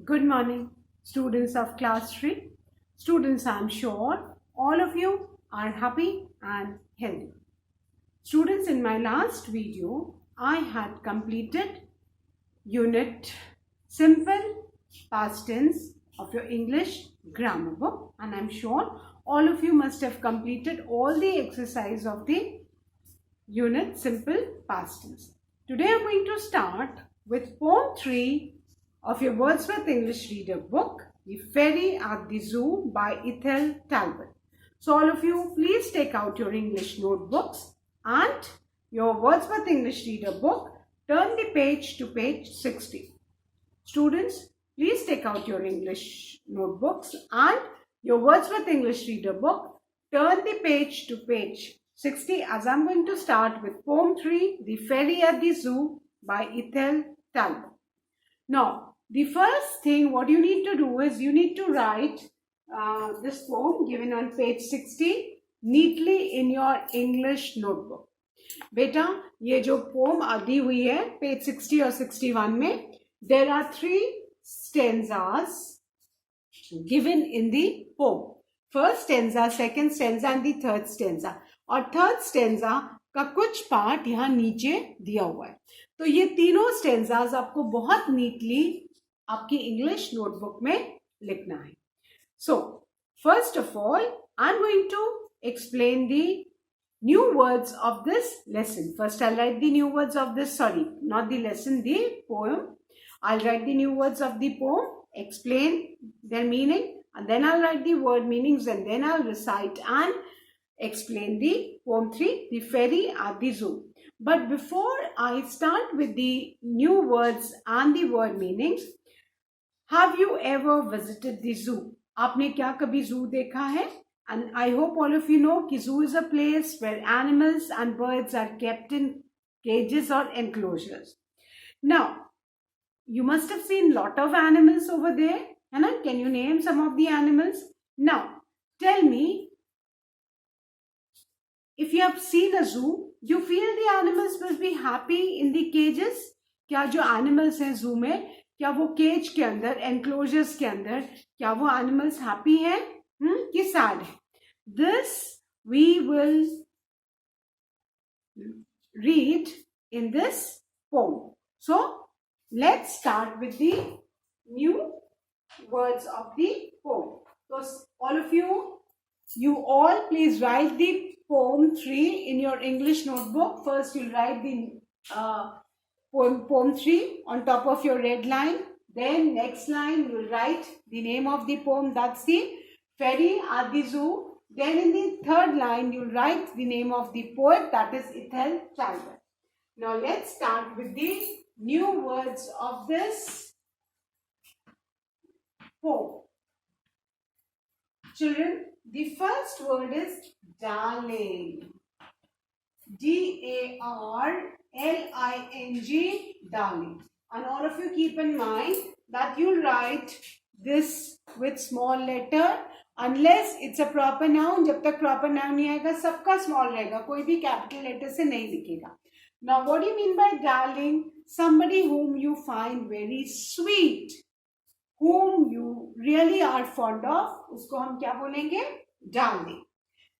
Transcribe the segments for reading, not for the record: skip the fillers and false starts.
Good morning, students of class 3. Students, I'm sure all of you are happy and healthy. Students, in my last video, I had completed unit simple past tense of your English grammar book, and I'm sure all of you must have completed all the exercise of the unit simple past tense. Today I'm going to start with poem 3 of your Wordsworth English Reader book, The Ferry at the Zoo by Ethel Talbot. So all of you, please take out your English notebooks and your Wordsworth English Reader book. Turn the page to page 60. Students, please take out your English notebooks and your Wordsworth English Reader book. Turn the page to page 60 as I'm going to start with poem 3, The Ferry at the Zoo by Ethel Talbot. Now, the first thing what you need to do is you need to write this poem given on page 60 neatly in your English notebook. बेटा ये जो pome दी हुई है page 60 और 61 में there are 3 stanzas given in the poem. First stanza, second stanza and the third stanza. और third stanza का कुछ पार्ट यहाँ नीचे दिया हुआ है. तो ये तीनों स्टेंजाज आपको बहुत नीटली आपकी इंग्लिश नोटबुक में लिखना है. So first of all I am going to explain the new words of this lesson. First I'll write the new words of this, not the lesson, the poem. I'll write the new words of the poem, explain their meaning, and then I'll write the word meanings, and then I'll recite and explain the poem 3, The Ferry at the Zoo. But before I start with the new words and the word meanings, have you ever visited the zoo? आपने क्या कभी zoo देखा है? And I hope all of you know that zoo is a place where animals and birds are kept in cages or enclosures. Now, you must have seen lot of animals over there. Can you name some of the animals? Now, tell me, if you have seen a zoo, you feel the animals must be happy in the cages? क्या जो animals हैं zoo में, क्या वो cage के अंदर, enclosures के अंदर, क्या वो animals happy हैं? कि sad है? This we will read in this poem. So, let's start with the new words of the poem. So, all of you all please write the poem 3 in your English notebook. First, you'll write the poem 3 on top of your red line. Then, next line, you'll write the name of the poem. That's the Ferry at the Zoo. Then in the third line, you write the name of the poet, that is Ethel Talbot. Now let's start with the new words of this poem. Children, the first word is darling. D-A-R-L-I-N-G, darling. And all of you keep in mind that you write this with small letter. Unless it's a proper noun, जब तक proper noun नहीं आएगा सबका small रहेगा, कोई भी capital letter से नहीं लिखेगा. Now what do you mean by darling? Somebody whom you find very sweet, whom you really are fond of, उसको हम क्या बोलेंगे? Darling.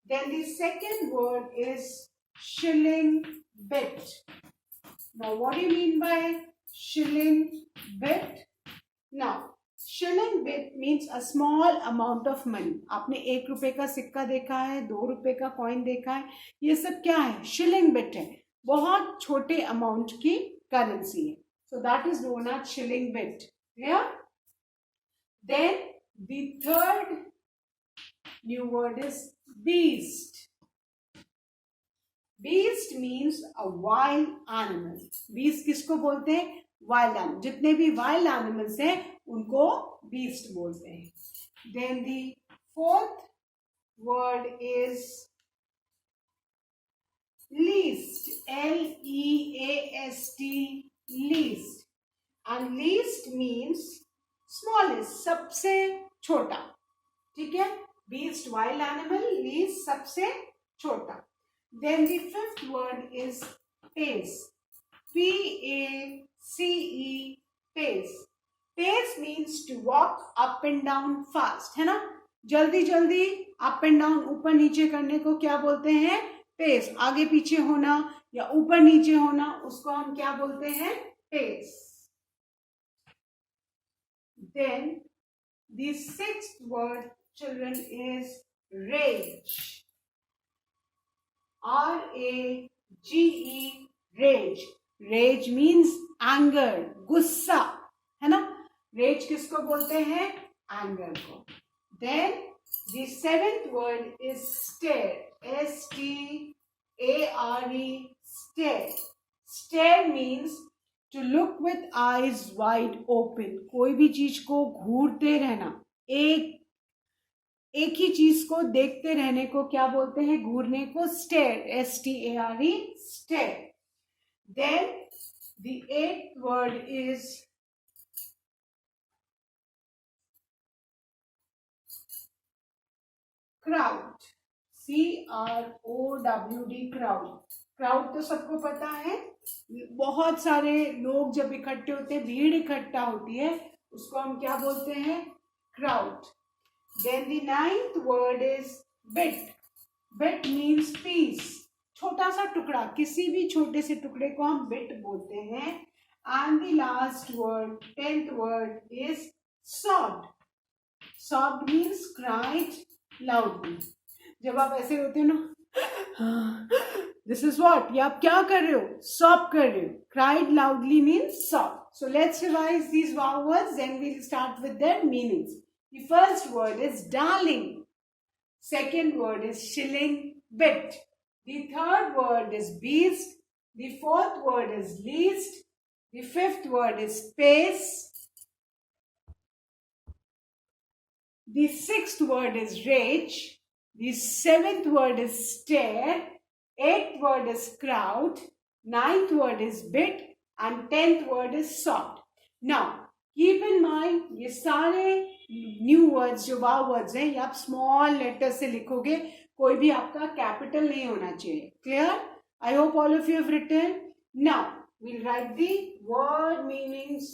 Then the second word is shilling bit. Now what do you mean by shilling bit? Now shilling bit means a small amount of money. आपने 1 रुपए का सिक्का देखा है, 2 रुपए का कॉइन देखा है, ये सब क्या है? शिलिंग बिट है, बहुत छोटे अमाउंट की करेंसी है. So that is known as shilling bit. Yeah? Then the third new word is beast. Beast means a wild animal. Beast किसको बोलते हैं? Wild animal. जितने भी wild animals हैं उनको beast बोलते हैं. Then the fourth word is least. L-E-A-S-T, least. And least means smallest, सबसे छोटा. ठीक है? Beast, wild animal. Least, सबसे छोटा. Then the fifth word is pace. P-A-C-E, pace. Pace means to walk up and down fast, है ना? जल्दी जल्दी अप एंड डाउन, ऊपर नीचे करने को क्या बोलते हैं? पेस. आगे पीछे होना या ऊपर नीचे होना, उसको हम क्या बोलते हैं? Pace. Then the sixth word, children, is rage. R-A-G-E, rage. Rage means anger, गुस्सा, है ना? Rage किसको बोलते हैं? Anger को. Then the seventh word is stare. S-T-A-R-E, stare. Stare means to look with eyes wide open. कोई भी चीज को घूरते रहना, एक ही चीज को देखते रहने को क्या बोलते हैं? घूरने को stare. S-T-A-R-E, stare. Then the eighth word is crowd. C-R-O-W-D, crowd. Crowd तो सबको पता है, बहुत सारे लोग जब इकट्ठे होते हैं, भीड़ इकट्ठा होती है, उसको हम क्या बोलते हैं? Crowd. Then the ninth word is bit. Bit means piece. छोटा सा टुकड़ा, किसी भी छोटे से टुकड़े को हम bit बोलते हैं. And the last word, 10th word, is sobbed. Sobbed means cried loudly. जब आप ऐसे होते हो ना, this is what, या आप क्या कर रहे हो? Sob कर रहे हो. Cried loudly means sob. So let's revise these wow words, then we'll start with their meanings. The first word is darling. Second word is shilling bit. The third word is beast. The fourth word is least. The fifth word is pace. The sixth word is rage. The seventh word is stare. Eighth word is crowd. Ninth word is bit. And 10th word is soft. Now, keep in mind, ये सारे new words जो वाव words हैं, ये आप small letter से लिखोगे, कोई भी आपका कैपिटल नहीं होना चाहिए. Clear? I hope all of you have written. Now we'll write the word meanings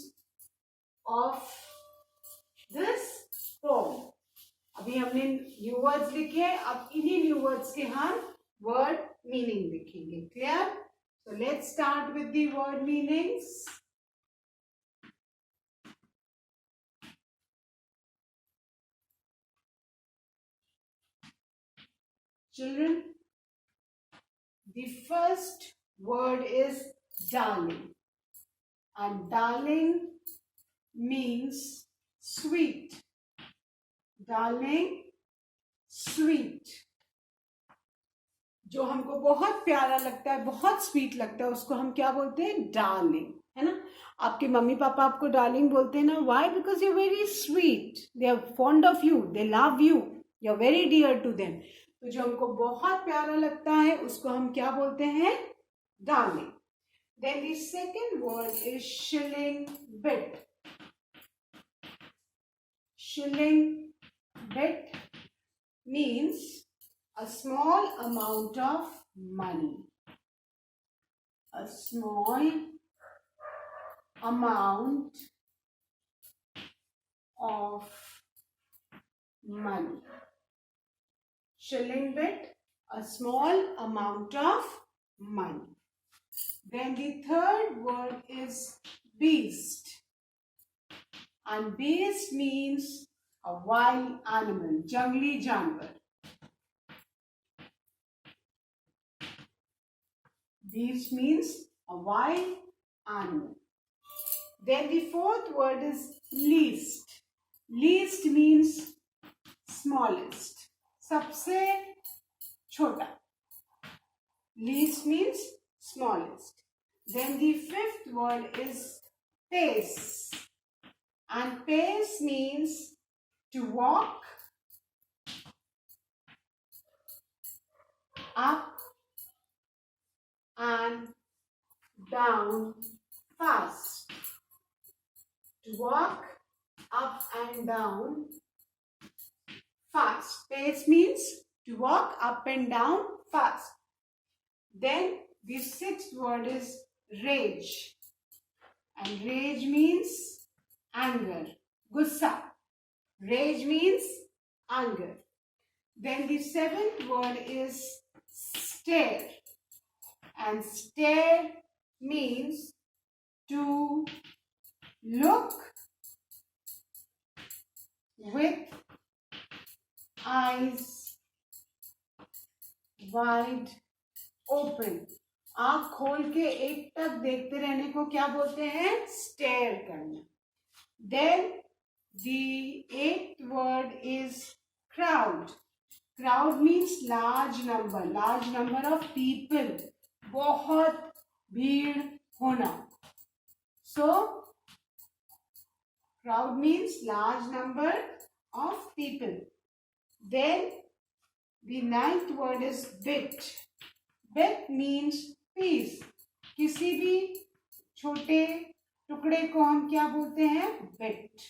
of this poem. अभी हमने न्यू वर्ड्स लिखे, अब इन्हीं न्यू वर्ड्स के हम वर्ड मीनिंग लिखेंगे. Clear? So let's start with the word meanings. Children, the first word is darling. And darling means sweet. Darling, sweet. जो हमको बहुत प्यारा लगता है, बहुत स्वीट लगता है, उसको हम क्या बोलते हैं? डार्लिंग, है ना? आपके मम्मी पापा आपको डार्लिंग बोलते हैं ना. Why? Because you very sweet, they are fond of you, they love you, you are very dear to them. तो जो हमको बहुत प्यारा लगता है, उसको हम क्या बोलते हैं? Darling. Then the second word is shilling bit. Shilling bit means a small amount of money. A small amount of money. Shilling bit, a small amount of money. Then the third word is beast. And beast means a wild animal, jungly जानवर. Beast means a wild animal. Then the fourth word is least. Least means smallest, सबसे छोटा. Least means smallest. Then the fifth word is pace. And pace means to walk up and down fast. To walk up and down fast. Pace means to walk up and down fast. Then the sixth word is rage. And rage means anger. Gussa. Rage means anger. Then the seventh word is stare. And stare means to look with eyes wide open. आँख खोल के एक तक देखते रहने को क्या बोलते हैं? स्टेयर करना. Then the eighth word is crowd. Crowd means large number of people. बहुत भीड़ होना. So crowd means large number of people. Then the ninth word is bit. Bit means piece. किसी भी छोटे टुकड़े को हम क्या बोलते हैं? Bit.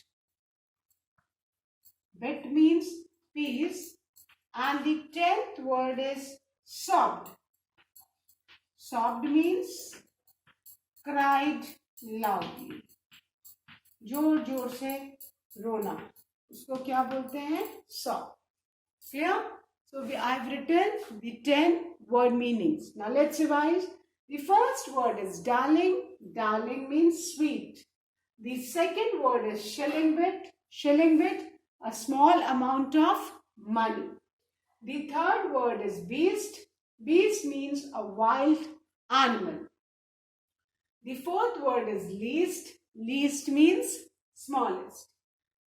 Bit means piece. And the 10th word is sobbed. Sobbed means cried loudly. जोर जोर से रोना. उसको क्या बोलते हैं? Sob. Clear? So I've written the 10 word meanings. Now let's revise. The first word is darling. Darling means sweet. The second word is shilling bit. Shilling bit, a small amount of money. The third word is beast. Beast means a wild animal. The fourth word is least. Least means smallest.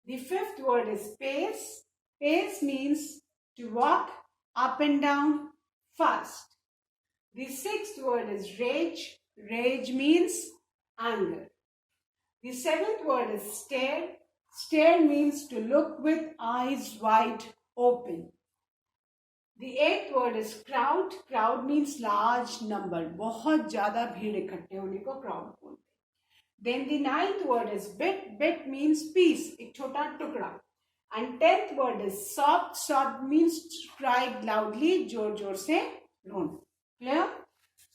The fifth word is pace. Pace means to walk up and down fast. The sixth word is rage. Rage means anger. The seventh word is stare. Stare means to look with eyes wide open. The eighth word is crowd. Crowd means large number. बहुत ज़्यादा भीड़ इकट्ठे होने को crowd बोलते हैं. Then the ninth word is bit. Bit means piece. एक छोटा टुकड़ा. And 10th word is sobbed. Sobbed means cried loudly, जोर जोर से रोना. Clear?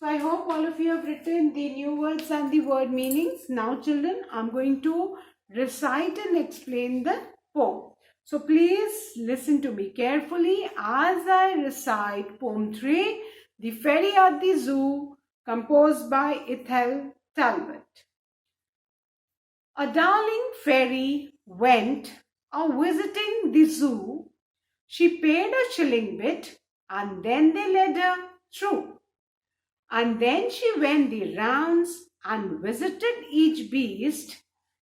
So I hope all of you have written the new words and the word meanings. Now children, I'm going to recite and explain the poem. So please listen to me carefully as I recite poem 3, The Fairy at the Zoo, composed by Ethel Talbot. A darling fairy went visiting the zoo. She paid a shilling bit and then they led her through. And then she went the rounds and visited each beast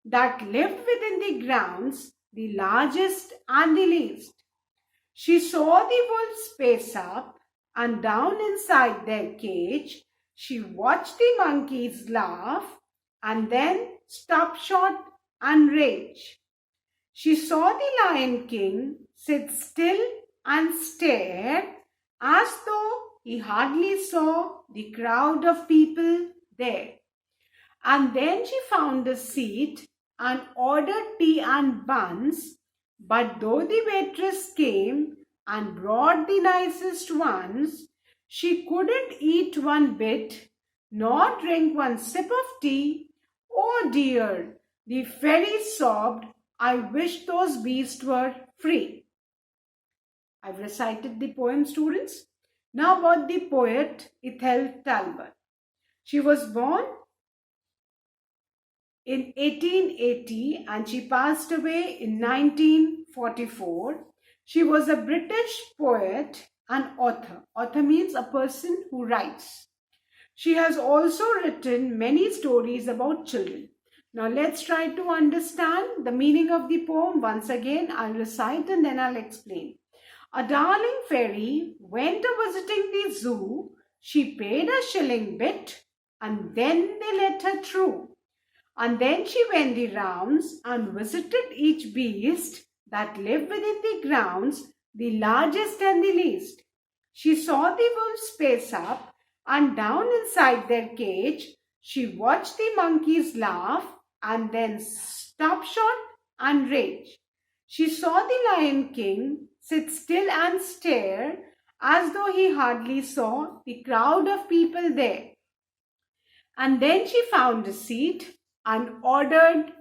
that lived within the grounds, the largest and the least. She saw the wolves pace up and down inside their cage. She watched the monkeys laugh and then stop short and rage. She saw the Lion King sit still and stare as though he hardly saw the crowd of people there. And then she found a seat and ordered tea and buns. But though the waitress came and brought the nicest ones, she couldn't eat one bit nor drink one sip of tea. Oh dear, the fairy sobbed, I wish those beasts were free. I've recited the poem, students. Now about the poet Ethel Talbot. She was born in 1880 and she passed away in 1944. She was a British poet and author. Author means a person who writes. She has also written many stories about children. Now let's try to understand the meaning of the poem. Once again, I'll recite and then I'll explain. A darling fairy went visiting the zoo. She paid a shilling bit and then they let her through. And then she went the rounds and visited each beast that lived within the grounds, the largest and the least. She saw the wolves pace up and down inside their cage. She watched the monkeys laugh and then stop short and rage. She saw the Lion King sit still and stare as though he hardly saw the crowd of people there. And then she found a seat and ordered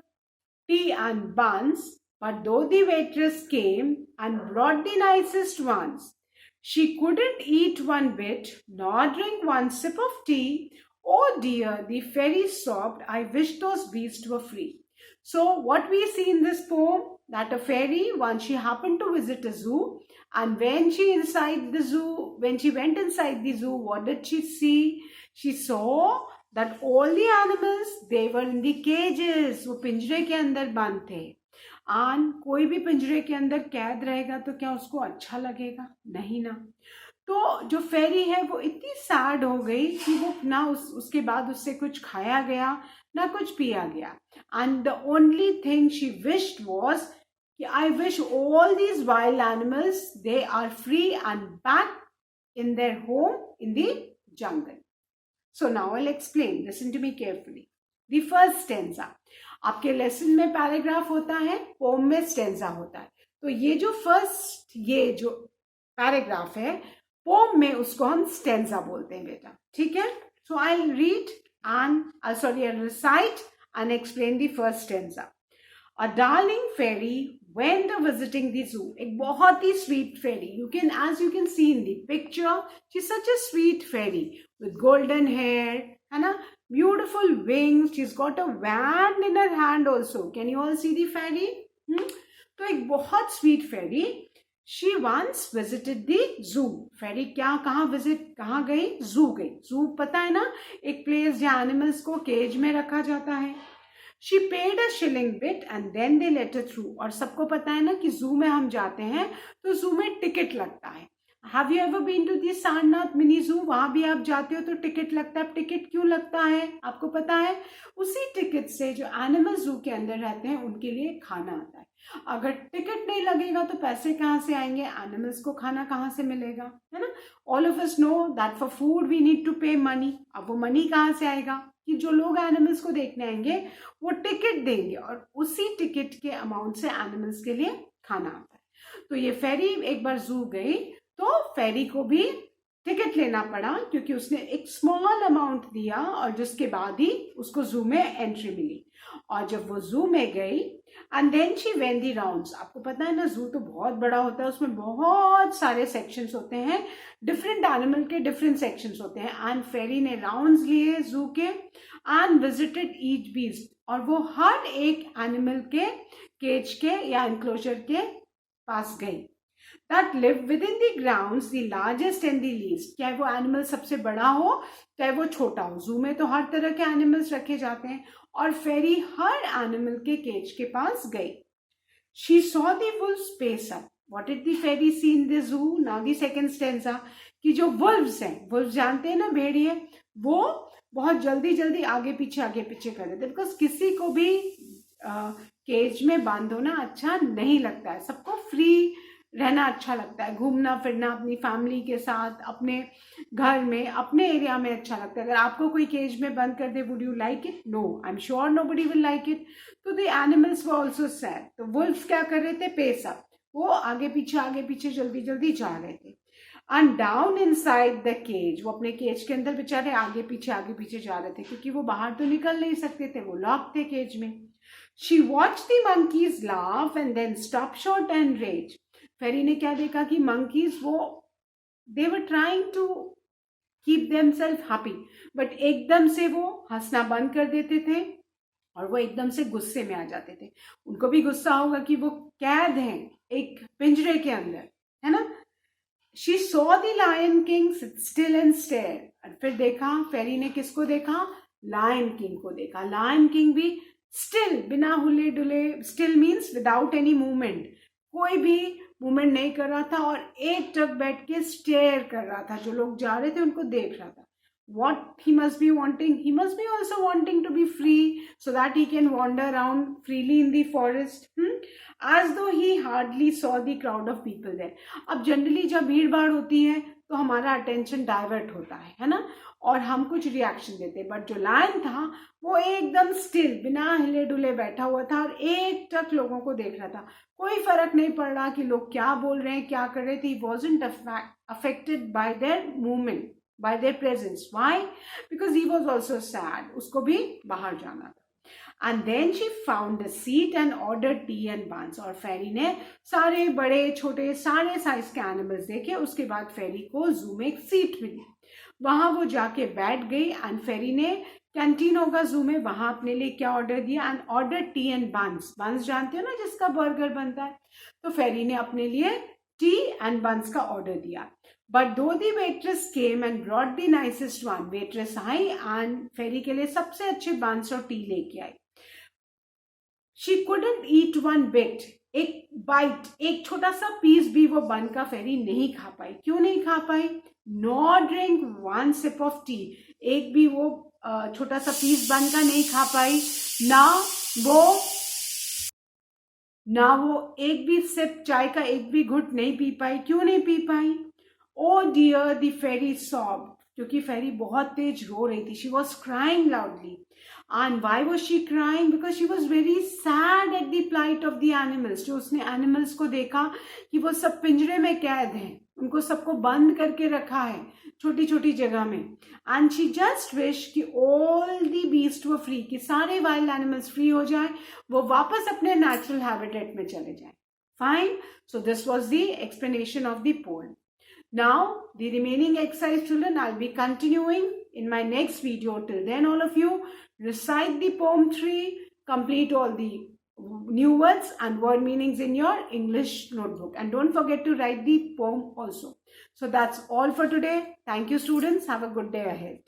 tea and buns, but though the waitress came and brought the nicest ones, she couldn't eat one bit nor drink one sip of tea. Oh dear, the fairy sobbed, I wish those beasts were free. So what we see in this poem, that a fairy, once she happened to visit a zoo, and when she went inside the zoo, what did she see? She saw that all the animals, they were in the cages. वो पिंजरे के अंदर बंद थे. आन कोई भी पिंजरे के अंदर कैद रहेगा तो क्या उसको अच्छा लगेगा? नहीं ना. तो जो फेरी है वो इतनी सैड हो गई कि वो ना उसके बाद उससे कुछ खाया गया ना कुछ पिया गया. And the only thing she wished was, I wish all these wild animals, they are free and back in their home in the jungle. So now I'll explain. Listen to me carefully. The first stanza. आपके lesson में paragraph होता है, pome में stanza होता है. तो ये जो पैराग्राफ है पोम में, उसको हम स्टेंजा बोलते हैं बेटा. ठीक है. So I'll read and I'll recite and explain the first stanza. A darling fairy went visiting the zoo. एक बहुत ही sweet fairy. As you can see in the picture, she's such a sweet fairy with golden hair, है ना, beautiful wings. She's got a wand in her hand also. Can you all see the fairy? तो एक बहुत sweet fairy. She once visited the zoo. Fairy कहाँ गई? Zoo गई. Zoo पता है ना, एक place जहाँ animals को cage में रखा जाता है. She paid a shilling bit and then they let her through. और सबको पता है ना कि जू में हम जाते हैं तो जू में टिकट लगता है. Have you ever been to the Sarnath mini जू? वहां भी आप जाते हो तो टिकट लगता है. टिकट क्यों लगता है आपको पता है? उसी टिकट से जो एनिमल जू के अंदर रहते हैं उनके लिए खाना आता है. अगर टिकट नहीं लगेगा तो पैसे कहाँ से आएंगे? एनिमल्स को खाना कहाँ से मिलेगा, है ना. All of us know that for food we need to pay money. अब वो मनी कहाँ से आएगा? कि जो लोग एनिमल्स को देखने आएंगे वो टिकट देंगे और उसी टिकट के अमाउंट से एनिमल्स के लिए खाना आता है. तो ये फेरी एक बार जू गई तो फेरी को भी टिकट लेना पड़ा क्योंकि उसने एक स्मॉल अमाउंट दिया और जिसके बाद ही उसको जू में एंट्री मिली. और जब वो जू में गई and then she went the rounds. आपको पता है ना, जू तो बहुत बड़ा होता है, उसमें बहुत सारे सेक्शंस होते हैं, डिफरेंट एनिमल के डिफरेंट सेक्शंस होते हैं. एंड फेरी ने राउंड्स लिए जू के एंड विजिटेड ईच बीस्ट. और वो हर एक एनिमल के केज के या एनक्लोजर के पास गई. That live within the grounds, the largest and the least. चाहे वो एनिमल सबसे बड़ा हो चाहे वो छोटा हो. जू में तो हर तरह के एनिमल्स रखे जाते हैं और फेरी हर एनिमल के केज के पास गई. She saw the wolves pace up. What did the fairy see in the zoo? Now the second stanza. कि जो wolves हैं, wolves जानते हैं ना, भेड़िए, वो बहुत जल्दी जल्दी आगे पीछे कर देते. बिकॉज किसी को भी केज में बांध होना अच्छा नहीं लगता है. सबको फ्री रहना अच्छा लगता है, घूमना फिरना अपनी फैमिली के साथ, अपने घर में, अपने एरिया में अच्छा लगता है. अगर आपको कोई केज में बंद कर दे, would you like it? No, I am sure nobody will like it. तो the animals were also sad. तो वुल्फ्स क्या कर रहे थे? Pace up. वो आगे पीछे जल्दी जल्दी जा रहे थे. And down inside the cage. वो अपने केज के अंदर बेचारे आगे पीछे जा रहे थे क्योंकि वो बाहर तो निकल नहीं सकते थे, वो लॉक थे केज में. She watched the monkeys laugh and then stop short and rage. Fairy ने क्या देखा कि monkeys they were trying to keep themselves happy, but एकदम से वो हंसना बंद कर देते थे और वो एकदम से गुस्से में आ जाते थे. उनको भी गुस्सा होगा कि वो कैद हैं एक पिंजरे के अंदर, है ना. She saw the lion king sit still and stare. और फिर देखा, फेरी ने किसको देखा? लायन किंग को देखा. लायन किंग भी स्टिल, बिना हिले डुले, still means without any movement, कोई भी मूवमेंट नहीं कर रहा था और एक टक बैठ के स्टेयर कर रहा था. जो लोग जा रहे थे उनको देख रहा था. What he must be wanting? He must be also wanting to be free so that he can wander around freely in the forest, as though he hardly saw the crowd of people there. अब generally जब भीड़ भाड़ होती है तो हमारा attention divert होता है ना, और हम कुछ रिएक्शन देते हैं. बट जो लायन था वो एकदम स्टिल, बिना हिले डुले बैठा हुआ था और एक टक लोगों को देख रहा था. कोई फर्क नहीं पड़ रहा कि लोग क्या बोल रहे हैं, क्या कर रहे थे. He wasn't affected by their movement, by their presence. Why? Because he was also sad. उसको भी बाहर जाना था. And then she found a seat and ordered tea and buns. और फेरी ने सारे बड़े छोटे सारे साइज के एनिमल्स देखे. उसके बाद फेरी को जू में एक सीट मिली. वहां वो जाके बैठ गई एंड फेरी ने कैंटीन होगा जू में, वहां अपने लिए क्या ऑर्डर दिया एंड ऑर्डर टी एंड बंस. बंस जानते हो ना, जिसका बर्गर बनता है. तो फेरी ने अपने लिए टी एंड बंस का ऑर्डर दिया. But though the waitress came and brought the nicest one. Waitress आई एंड फेरी के लिए सबसे अच्छे बंस और टी लेके आई. She couldn't eat one bit. एक बाइट, एक छोटा सा पीस भी वो बन का फेरी नहीं खा पाई. क्यों नहीं खा पाई? Not drink one sip of tea. एक भी वो छोटा सा पीस बन का नहीं खा पाई. ना वो एक भी सिप चाय का एक भी घुट नहीं पी पाई. क्यों नहीं पी पाई? Oh dear the fairy sob. क्योंकि फेरी बहुत तेज रो रही थी. She was crying loudly. And why was she crying? Because she was very sad at the plight of the animals. जो उसने animals को देखा कि वो सब पिंजरे में कैद हैं, उनको सबको बंद करके रखा है छोटी छोटी जगह में. And she just wished कि all the beasts were free, कि सारे wild animals free हो जाएं, वो वापस अपने natural habitat में चले जाएं. Fine. So this was the explanation of the poem. Now the remaining exercise, children, I'll be continuing in my next video. Till then, all of you recite the poem 3, complete all the new words and word meanings in your English notebook, and don't forget to write the poem also. So that's all for today. Thank you, students. Have a good day ahead.